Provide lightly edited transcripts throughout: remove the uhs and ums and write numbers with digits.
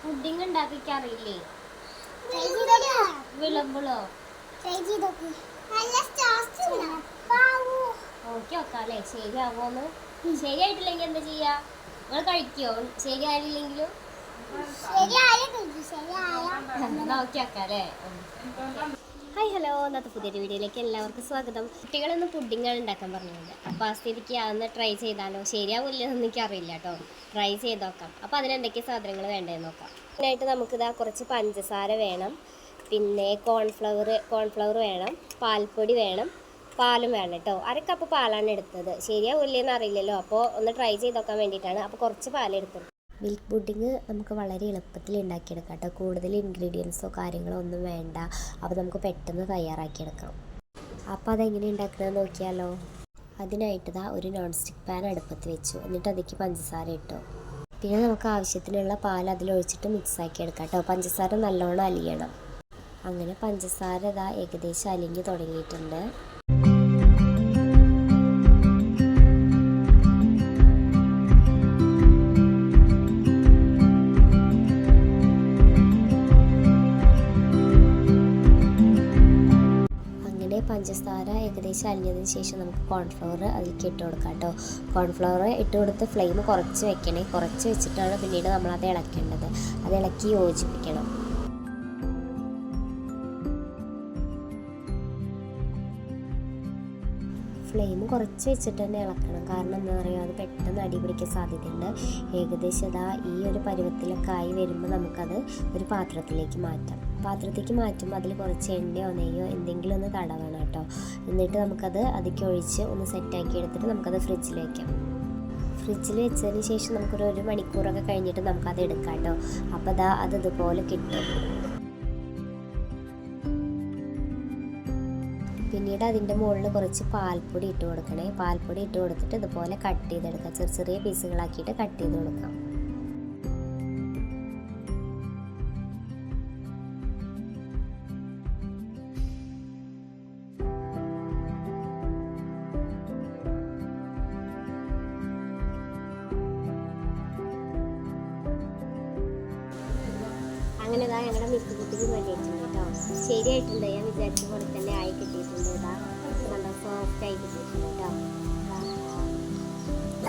Pudding ഉണ്ടാക്കിക്കാറില്ലേ? വിളമ്പുളോ നോക്കി നോക്കാല്ലേ ശരിയാവോന്ന്. ശരിയായിട്ടില്ലെങ്കിൽ എന്താ ചെയ്യാ? നിങ്ങൾ കഴിക്കോ? ശരിയായില്ലെങ്കിലും നോക്കി നോക്കാല്ലേ. ഹായ് ഹലോ, ഇന്നത്തെ പുതിയൊരു വീഡിയോയിലേക്ക് എല്ലാവർക്കും സ്വാഗതം. കുട്ടികളൊന്ന് പുഡിങ്ങാണ് ഉണ്ടാക്കാൻ പറഞ്ഞിട്ടുണ്ട്. അപ്പോൾ ആ സ്ഥിതിക്ക് അതൊന്ന് ട്രൈ ചെയ്താലോ? ശരിയാവില്ലെന്ന് എനിക്കറിയില്ല കേട്ടോ. ട്രൈ ചെയ്ത് നോക്കാം. അപ്പോൾ അതിനെന്തൊക്കെ സാധനങ്ങൾ വേണ്ടതെന്ന് നോക്കാം. അതിനായിട്ട് നമുക്കിതാ കുറച്ച് പഞ്ചസാര വേണം, പിന്നെ കോൺഫ്ലവർ വേണം, പാൽപ്പൊടി വേണം, പാലും വേണം കേട്ടോ. 1 കപ്പ് പാലാണ് എടുത്തത്. ശരിയാവില്ലെന്ന് അറിയില്ലല്ലോ, അപ്പോൾ ഒന്ന് ട്രൈ ചെയ്ത് നോക്കാൻ വേണ്ടിയിട്ടാണ്. അപ്പോൾ കുറച്ച് പാലെടുത്തു. മിൽക്ക് പുഡിങ് നമുക്ക് വളരെ എളുപ്പത്തിൽ ഉണ്ടാക്കിയെടുക്കാം കേട്ടോ. കൂടുതൽ ഇൻഗ്രീഡിയൻസോ കാര്യങ്ങളോ ഒന്നും വേണ്ട. അപ്പോൾ നമുക്ക് പെട്ടെന്ന് തയ്യാറാക്കിയെടുക്കാം. അപ്പോൾ അതെങ്ങനെ ഉണ്ടാക്കണമെന്ന് നോക്കിയാലോ. അതിനായിട്ട് ഒരു നോൺ സ്റ്റിക്ക് പാൻ അടുപ്പത്ത് വെച്ചു. എന്നിട്ട് അതിലേക്ക് പഞ്ചസാര ഇട്ടു. പിന്നെ നമുക്ക് ആവശ്യത്തിനുള്ള പാൽ അതിലൊഴിച്ചിട്ട് മിക്സാക്കി എടുക്കാം കേട്ടോ. പഞ്ചസാര നല്ലോണം അലിയണം. അങ്ങനെ പഞ്ചസാര ഏകദേശം അലിഞ്ഞ് തുടങ്ങിയിട്ടുണ്ട്. പഞ്ചസാര ഏകദേശം അലിഞ്ഞതിന് ശേഷം നമുക്ക് കോൺഫ്ലവർ അതിലേക്ക് ഇട്ട് കൊടുക്കാം കേട്ടോ. കോൺഫ്ലവർ ഇട്ട് കൊടുത്ത് ഫ്ലെയിം കുറച്ച് വെക്കണേ. കുറച്ച് വെച്ചിട്ടാണ് പിന്നീട് നമ്മളത് ഇളക്കേണ്ടത്. അത് ഇളക്കി യോജിപ്പിക്കണം. ഫ്ലെയിം കുറച്ച് വെച്ചിട്ട് തന്നെ ഇളക്കണം. കാരണം എന്താ പറയുക, അത് പെട്ടെന്ന് അടി പിടിക്കാൻ സാധ്യതയുണ്ട്. ഏകദേശം ഈ ഒരു പരുവത്തിലൊക്കെ ആയി വരുമ്പോൾ നമുക്കത് ഒരു പാത്രത്തിലേക്ക് മാറ്റാം. പാത്രത്തേക്ക് മാറ്റുമ്പോൾ അതിൽ കുറച്ച് എണ്ണയോ നെയ്യോ എന്തെങ്കിലും ഒന്ന് തടവണം കേട്ടോ. എന്നിട്ട് നമുക്കത് അതിലേക്ക് ഒഴിച്ച് ഒന്ന് സെറ്റാക്കി എടുത്തിട്ട് നമുക്കത് ഫ്രിഡ്ജിൽ വയ്ക്കാം. ഫ്രിഡ്ജിൽ വെച്ചതിന് ശേഷം നമുക്കൊരു 1 മണിക്കൂറൊക്കെ കഴിഞ്ഞിട്ട് നമുക്കത് എടുക്കാം കേട്ടോ. അപ്പോൾ അത് ഇതുപോലെ കിട്ടും. പിന്നീട് അതിൻ്റെ മുകളിൽ കുറച്ച് പാൽപ്പൊടി ഇട്ട് കൊടുക്കണേ. പാൽപ്പൊടി ഇട്ട് കൊടുത്തിട്ട് ഇതുപോലെ കട്ട് ചെയ്തെടുക്കാം. ചെറിയ പീസുകളാക്കിയിട്ട് കട്ട് ചെയ്ത് കൊടുക്കാം. അങ്ങനെ ഞങ്ങളുടെ മിൽക്ക് പുഡിങ് റെഡിയായിട്ടുണ്ട് കേട്ടോ. ശരിയായിട്ടുണ്ട്. ഞാൻ വിചാരിച്ച പോലെ തന്നെ ആയി കിട്ടിയിട്ടുണ്ട്. നല്ല സോഫ്റ്റ് ആയി കിട്ടിയിട്ടുണ്ട് കേട്ടോ.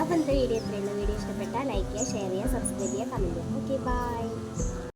അപ്പോൾ എന്താ വീഡിയോ എത്രയുള്ളൂ? വീഡിയോ ഇഷ്ടപ്പെട്ടാൽ ലൈക്ക് ചെയ്യുക, ഷെയർ ചെയ്യുക, സബ്സ്ക്രൈബ് ചെയ്യുക, കമൻറ്റ് ചെയ്യുക. Okay, by.